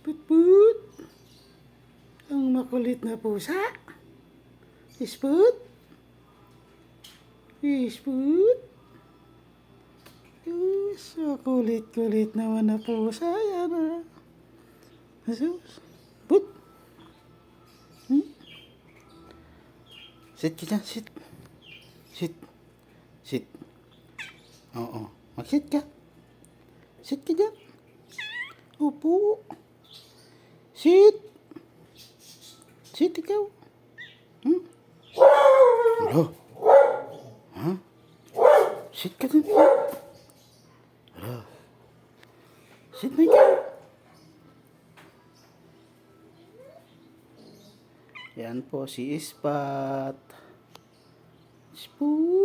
Put-put. Ang makulit na pusa. Isput. Isput. Yes, kulit-kulit naman na pusa. Yan ah. Asus. Put. Sit ka dyan, sit. Sit. Sit. Oo. Mag-sit ka. Sit ka dyan. Upo. Sit. Sit ikaw. Hello. Ha? Sit ka dyan. Hello. Sit na ikaw. Yan po si Ispat. Spoon.